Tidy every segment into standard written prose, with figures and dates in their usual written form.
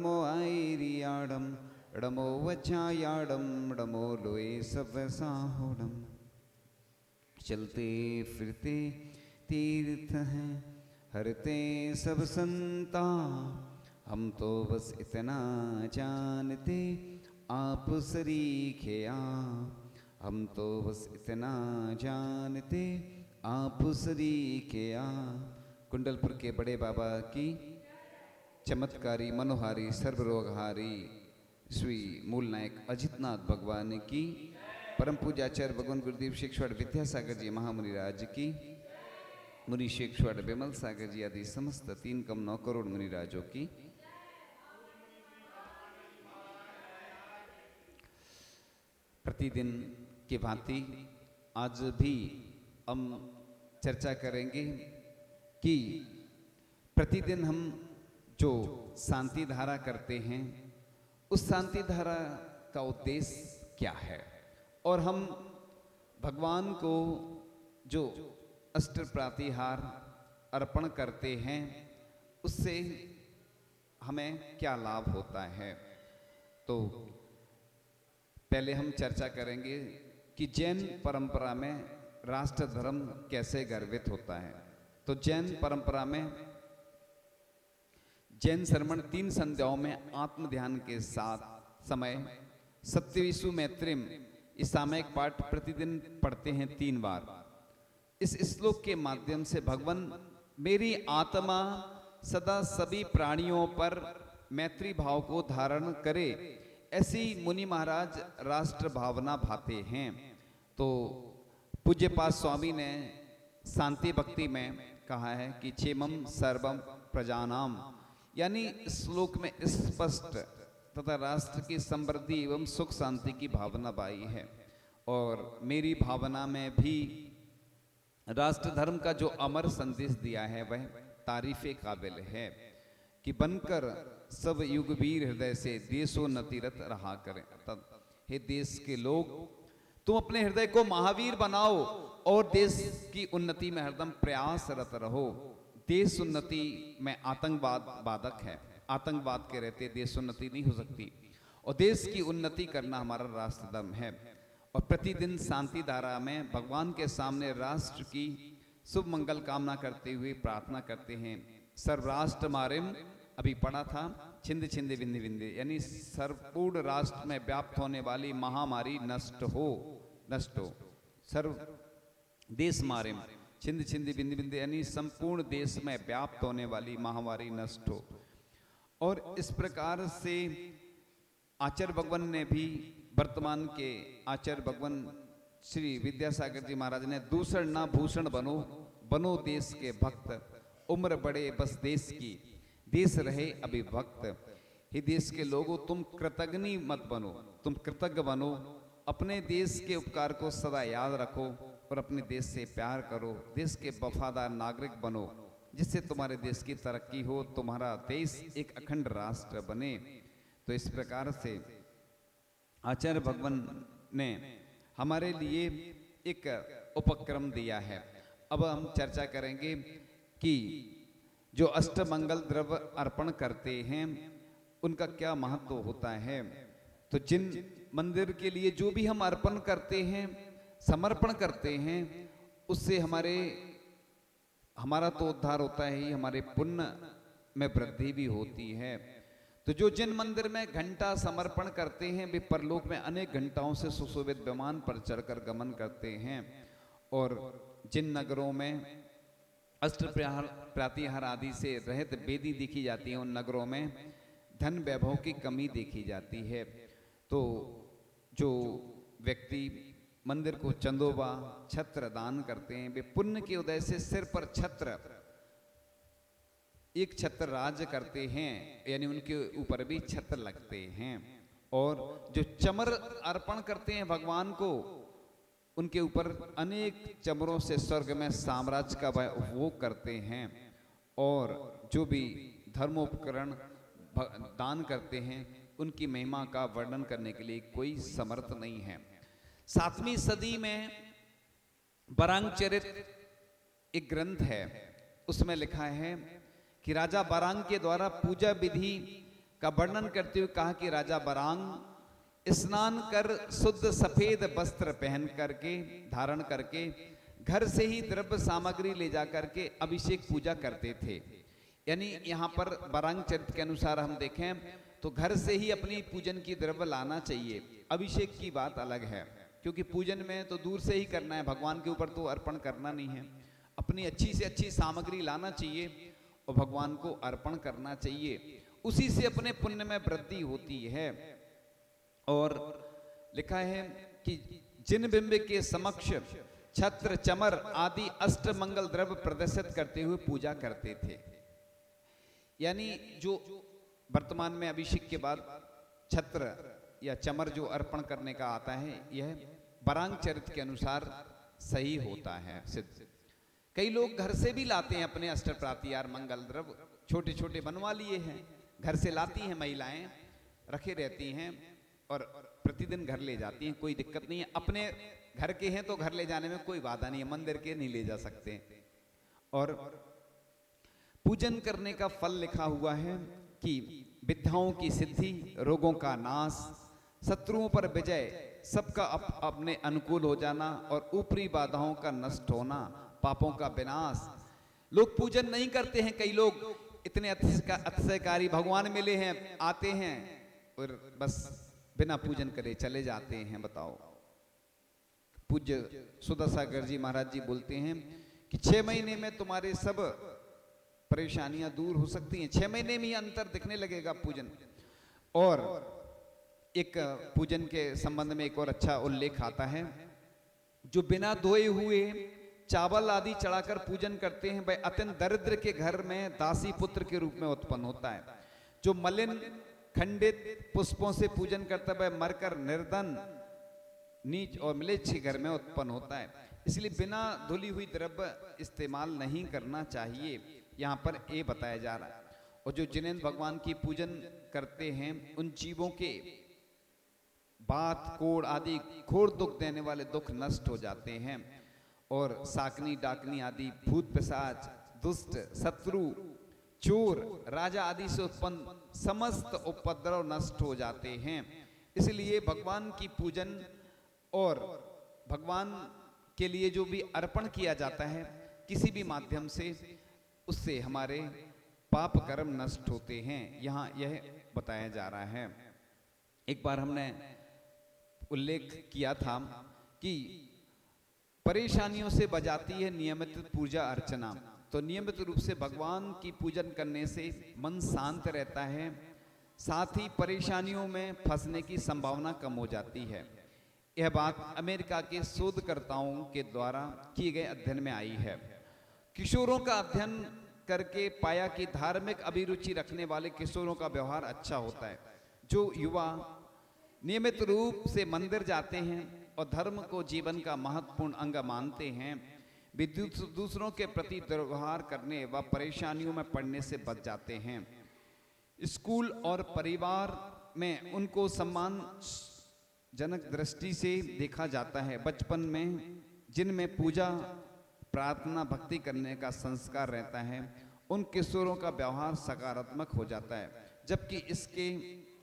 डमो आईरियाडम डमो वचायाडम डमो लोए सब साहोडम। चलते फिरते तीर्थ हैं हरते सब संता, हम तो बस इतना जानते आप सरीखे आप। हम तो बस इतना जानते आप सरीखे आप। कुंडलपुर के बड़े बाबा की चमत्कारी मनोहारी सर्वरोगहारी श्री मूल नायक अजितनाथ भगवान की, परम पूज्याचार्य भगवान गुरुदेव शेखवाड़ विद्यासागर जी महामुनि राज की, मुनि शेखवाड़ विमल सागर जी आदि समस्त 3,9 करोड़ मुनि राजों की। प्रतिदिन की भांति आज भी हम चर्चा करेंगे कि प्रतिदिन हम जो शांति धारा करते हैं उस शांति धारा का उद्देश्य क्या है, और हम भगवान को जो अष्ट प्रातिहार अर्पण करते हैं उससे हमें क्या लाभ होता है। तो पहले हम चर्चा करेंगे कि जैन परंपरा में राष्ट्र धर्म कैसे गर्वित होता है। तो जैन परंपरा में जैन श्रमण 3 संध्याओं में आत्म ध्यान के साथ समय सत्यविशु मैत्रिम इस सामयिक पाठ प्रतिदिन पढ़ते हैं 3 बार। इस श्लोक के माध्यम से भगवान मेरी आत्मा सदा सभी प्राणियों पर मैत्री भाव को धारण करे, ऐसी मुनि महाराज राष्ट्र भावना भाते हैं। तो पूज्यपाद स्वामी ने शांति भक्ति में कहा है कि क्षेमम सर्वम प्रजानाम, यानी श्लोक में स्पष्ट तथा राष्ट्र की समृद्धि एवं सुख शांति की भावना बाई है। और मेरी भावना में भी राष्ट्र धर्म का जो अमर संदेश दिया है वह तारीफे काबिल है कि बनकर सब युग वीर हृदय से देशोन्नतिरत रहा करें। हे देश के लोग, तुम अपने हृदय को महावीर बनाओ और देश की उन्नति में हरदम प्रयासरत रहो। देश उन्नति में आतंकवाद बाधक है, आतंकवाद के रहते देश उन्नति नहीं हो सकती, और देश की उन्नति करना हमारा राष्ट्र धर्म है। और प्रतिदिन शांति धारा में भगवान के सामने राष्ट्र की शुभ मंगल कामना करते हुए प्रार्थना करते हैं। सर्वराष्ट्र मारिम अभी पढ़ा था, छिंद छिंद बिंद बिंद, यानी सर्वपूर्ण राष्ट्र में व्याप्त होने वाली महामारी नष्ट हो, नष्ट हो। सर्व देश मारिम छिंद छिंद बिंद बिंद, यानी संपूर्ण देश में व्याप्त होने वाली महामारी नष्ट हो। और इस प्रकार से आचार्य भगवान ने भी, वर्तमान के आचार्य भगवान श्री विद्यासागर जी महाराज ने, दूषण ना भूषण बनो, बनो देश के भक्त, उम्र बढ़े बस देश की, देश रहे अभिभक्त। हे देश के लोगों, तुम कृतज्ञ मत बनो, तुम कृतज्ञ बनो, अपने देश के उपकार को सदा याद रखो और अपने देश से प्यार करो। देश के वफादार नागरिक बनो जिससे तुम्हारे देश की तरक्की हो, तुम्हारा देश एक अखंड राष्ट्र बने। तो इस प्रकार से आचार्य भगवान ने हमारे लिए एक उपक्रम दिया है। अब हम चर्चा करेंगे कि जो अष्टमंगल द्रव्य अर्पण करते हैं उनका क्या महत्व होता है। तो जिन मंदिर के लिए जो भी हम अर्पण करते हैं, समर्पण करते हैं, उससे हमारा तो उद्धार होता है ही, हमारे पुण्य में वृद्धि भी होती है। तो जो जिन मंदिर में घंटा समर्पण करते हैं वे परलोक में अनेक घंटाओं से सुशोभित विमान पर चढ़कर गमन करते हैं। और जिन नगरों में अष्ट प्रातिहार आदि से रहित वेदी देखी जाती है, उन नगरों में धन वैभव की कमी देखी जाती है। तो जो व्यक्ति मंदिर को चंदोबा छत्र दान करते हैं वे पुण्य के उदय से सिर पर छत्र, एक छत्र राज करते हैं, यानी उनके ऊपर भी छत्र लगते हैं। और जो चमर अर्पण करते हैं भगवान को, उनके ऊपर अनेक चमरों से स्वर्ग में साम्राज्य का उपभोग करते हैं। और जो भी धर्मोपकरण दान करते हैं उनकी महिमा का वर्णन करने के लिए कोई समर्थ नहीं है। 7वीं सदी में बरांगचरित एक ग्रंथ है, उसमें लिखा है कि राजा बरांग के द्वारा पूजा विधि का वर्णन करते हुए कहा कि राजा बरांग स्नान कर शुद्ध सफेद वस्त्र पहन करके धारण करके घर से ही द्रव्य सामग्री ले जा करके अभिषेक पूजा करते थे। यानी यहाँ पर बरांग चरित्र के अनुसार हम देखें तो घर से ही अपनी पूजन की द्रव्य लाना चाहिए। अभिषेक की बात अलग है, क्योंकि पूजन में तो दूर से ही करना है, भगवान के ऊपर तो अर्पण करना नहीं है। अपनी अच्छी से अच्छी सामग्री लाना चाहिए और भगवान को अर्पण करना चाहिए, उसी से अपने पुण्य में वृद्धि होती है। और लिखा है कि जिन बिंब के समक्ष छत्र चमर आदि अष्ट मंगल द्रव्य प्रदर्शित करते हुए पूजा करते थे। यानी जो वर्तमान में अभिषेक के बाद छत्र या चमर जो अर्पण करने का आता है, यह बरांग चरित्र के अनुसार सही होता है सिद्ध। कई लोग घर से भी लाते हैं अपने अष्ट प्रातिहार मंगल द्रव्य, छोटे छोटे बनवा लिए हैं, घर से लाती हैं महिलाएं, रखे रहती हैं और प्रतिदिन घर ले जाती हैं, कोई दिक्कत नहीं है। अपने घर के हैं तो घर ले जाने में कोई बाधा नहीं है, मंदिर के नहीं ले जा सकते। और पूजन करने का फल लिखा हुआ है कि विद्याओं की सिद्धि, रोगों का नाश, शत्रुओं पर विजय, सबका अपने अनुकूल हो जाना और ऊपरी बाधाओं का नष्ट होना, पापों का विनाश। लोग पूजन नहीं करते हैं, कई लोग इतने अतिशयकारी भगवान मिले हैं, आते हैं और बस बिना पूजन करे चले जाते हैं। बताओ, पूज्य सुदर्शन जी महाराज जी बोलते हैं कि 6 महीने में तुम्हारे सब परेशानियां दूर हो सकती हैं। 6 महीने में ही अंतर दिखने लगेगा पूजन। और एक पूजन के संबंध में एक और अच्छा उल्लेख आता है, जो बिना धोए हुए चावल आदि चढ़ाकर पूजन करते हैं वह अत्यंत दरिद्र के घर में दासी पुत्र के रूप में उत्पन्न होता है। जो मलिन खंडित पुष्पों से पूजन करता है वह मरकर निर्धन, नीच और म्लेच्छ के घर में उत्पन्न होता है। इसलिए बिना धुली हुई द्रव्य इस्तेमाल नहीं करना चाहिए, यहाँ पर ये बताया जा रहा है। और जो जिनेंद्र भगवान की पूजन करते हैं उन जीवों के बात कोड़ आदि घोर दुख देने वाले दुख नष्ट हो जाते हैं और साकनी डाकनी आदि भूत पिशाच, दुष्ट, शत्रु, चोर, राजा आदि से उत्पन्न समस्त उपद्रव नष्ट हो जाते हैं। इसलिए भगवान की पूजन और भगवान के लिए जो भी अर्पण किया जाता है किसी भी माध्यम से, उससे हमारे पाप कर्म नष्ट होते हैं, यहाँ यह बताया जा रहा है। एक बार हमने उल्लेख किया था कि परेशानियों से बचाती है नियमित पूजा अर्चना। तो नियमित रूप से भगवान की पूजन करने से मन शांत रहता है, साथ ही परेशानियों में फंसने की संभावना कम हो जाती है। यह बात अमेरिका के शोधकर्ताओं के द्वारा किए गए अध्ययन में आई है। किशोरों का अध्ययन करके पाया कि धार्मिक अभिरुचि रखने वाले किशोरों का व्यवहार अच्छा होता है। जो युवा नियमित रूप से मंदिर जाते हैं और धर्म को जीवन का महत्वपूर्ण अंग मानते हैं, वे दूसरों के प्रति दुर्व्यवहार करने व परेशानियों में पड़ने से बच जाते हैं। स्कूल और परिवार में उनको सम्मानजनक दृष्टि से देखा जाता है। बचपन में जिनमें पूजा, प्रार्थना, भक्ति करने का संस्कार रहता है, उन किशोरों का व्यवहार सकारात्मक हो जाता है, जबकि इसके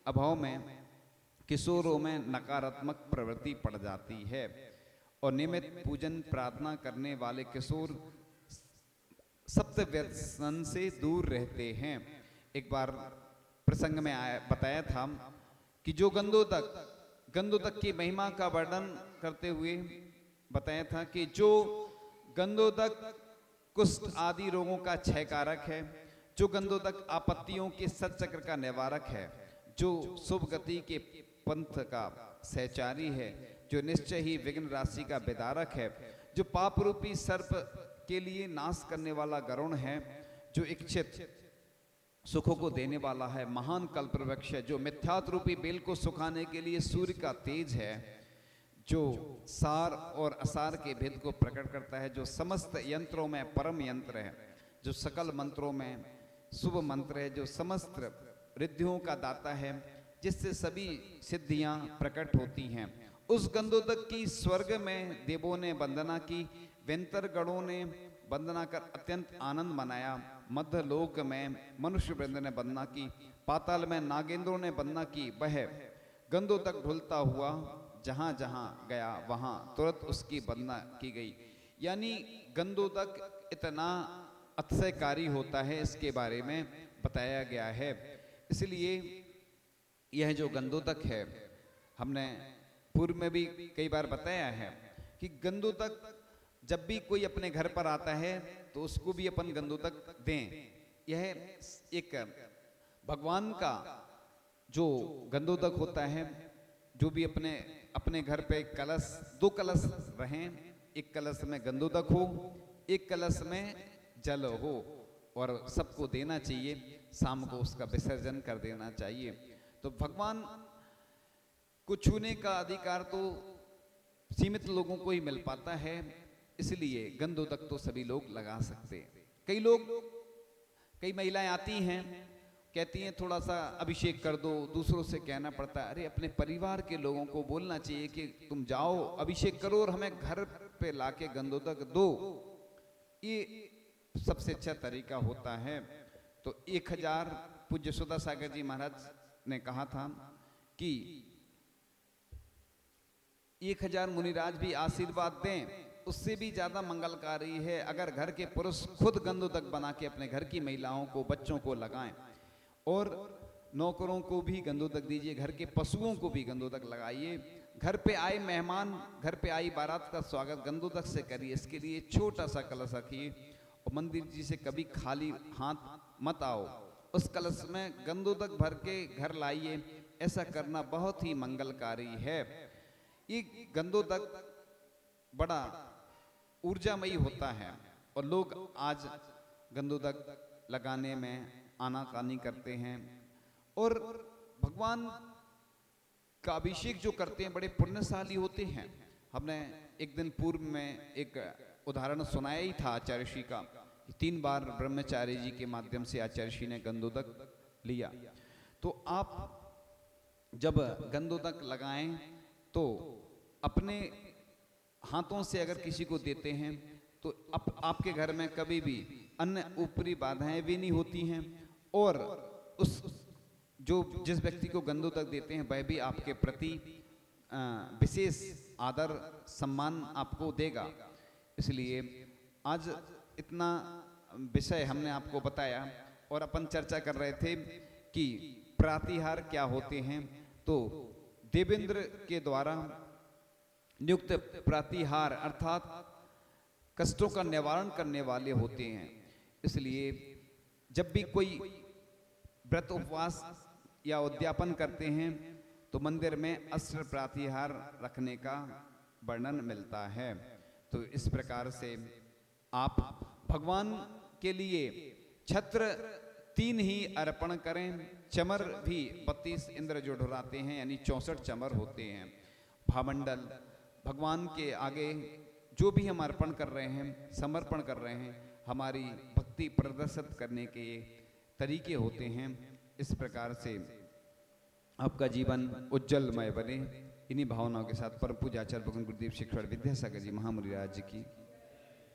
अभाव में किशोरों में नकारात्मक प्रवृत्ति पड़ जाती है। और नियमित पूजन प्रार्थना करने वाले किशोर सप्त व्यसन से दूर रहते हैं। एक बार प्रसंग में बताया था कि जो गंधोदक की महिमा का वर्णन करते हुए बताया था कि जो गंधोदक कुष्ठ आदि रोगों का क्षयकारक है, जो गंधोदक आपत्तियों के सतचक्र का निवारक है, जो शुभ गति के पंथ का सहचारी है, जो निश्चय ही विघ्न राशि का विदारक है, जो पाप रूपी सर्प के लिए नाश करने वाला गरुण है, जो इच्छित सुखों को देने वाला है, महान कल्पवृक्ष है, जो मिथ्यात रूपी बेल को सुखाने के लिए सूर्य का तेज है, जो सार और असार के भेद को प्रकट करता है, जो समस्त यंत्रों में परम यंत्र है, जो सकल मंत्रों में शुभ मंत्र है, जो समस्त रिद्धियों का दाता है, जिससे सभी सिद्धियां प्रकट होती हैं। उस गंधोदक की स्वर्ग में देवों ने वंदना की, वेंतर गणों ने वंदना कर अत्यंत आनंद मनाया, मध्य लोक में मनुष्य वृंद ने वंदना की, पाताल में नागेंद्रों ने वंदना की, वह गंधों तक ढुलता हुआ जहां जहां गया वहां तुरंत उसकी वंदना की गई। यानी गंधोदक इतना अतिशयकारी होता है, इसके बारे में बताया गया है। इसलिए यह जो गंधोदक है, हमने पूर्व में भी कई बार बताया है कि गंधोदक जब भी कोई अपने घर पर आता है तो उसको भी अपन गंधोदक दें। यह एक भगवान का जो गंधोदक होता है, जो भी अपने अपने घर पे कलश, 2 कलश रहें, एक कलश में गंधोदक हो, एक कलश में जल हो, और सबको देना चाहिए। शाम को उसका विसर्जन कर देना चाहिए। तो भगवान को छूने का अधिकार तो सीमित लोगों को ही मिल पाता है, इसलिए गंधोदक तो सभी लोग लगा सकते हैं। कई महिलाएं आती हैं, कहती हैं थोड़ा सा अभिषेक कर दो, दूसरों से कहना पड़ता है। अरे अपने परिवार के लोगों को बोलना चाहिए कि तुम जाओ अभिषेक करो और हमें घर पे लाके गंधोदक दो। ये सबसे अच्छा तरीका होता है। तो 1000 पूज्य सुधा सागर जी महाराज ने कहा था कि 1000 मुनिराज भी आशीर्वाद दें, उससे भी ज्यादा मंगलकारी है अगर घर के पुरुष खुद गंधोदक बना के अपने घर की महिलाओं को, बच्चों को लगाएं, और नौकरों को भी गंधोदक दीजिए, घर के पशुओं को भी गंधोदक लगाइए। घर पे आए मेहमान, घर पे आई बारात का स्वागत गंधोदक से करिए। इसके लिए छोटा सा कलश रखिए और मंदिर जी से कभी खाली हाथ मत आओ, उस कलश में गंधोदक भर के घर लाइए। ऐसा करना बहुत ही मंगलकारी है। ये गंधोदक बड़ा ऊर्जामयी होता है और लोग आज गंधोदक लगाने में आनाकानी करते हैं, और भगवान का अभिषेक जो करते हैं बड़े पुण्यशाली होते हैं। हमने एक दिन पूर्व में एक उदाहरण सुनाया ही था आचार्य श्री का। 3 बार ब्रह्मचारी जी के माध्यम से आचार्य श्री ने गंधोदक लिया। तो आप जब गंधोदक लगाएं तो अपने हाथों से अगर किसी को देते हैं तो आपके घर में कभी भी अन्य ऊपरी बाधाएं भी नहीं होती हैं, और उस जिस व्यक्ति को गंधोदक देते हैं वह भी आपके प्रति विशेष आदर सम्मान आपको देगा। इसलिए आज इतना विषय हमने आपको बताया, और अपन चर्चा कर रहे थे कि प्रातिहार क्या होते हैं। तो देवेंद्र के द्वारा नियुक्त प्रातिहार अर्थात कष्टों का निवारण करने वाले होते हैं। इसलिए जब भी कोई व्रत उपवास या उद्यापन करते हैं तो मंदिर में अस्त्र प्रातिहार रखने का वर्णन मिलता है। तो इस प्रकार से आप भगवान के लिए छत्र 3 ही अर्पण करें। चमर भी 32 इंद्र जो ढुराते हैं, यानी 64 चमर होते हैं। भामंडल भगवान के आगे जो भी हम अर्पण कर रहे हैं, समर्पण कर रहे हैं, हमारी भक्ति प्रदर्शित करने के तरीके होते हैं। इस प्रकार से आपका जीवन उज्जवलमय बने। इन्हीं भावनाओं के साथ परम पूज्य आचार्य भगवान गुरुदेव शिक्षण विद्यासागर जी महामुनि राज की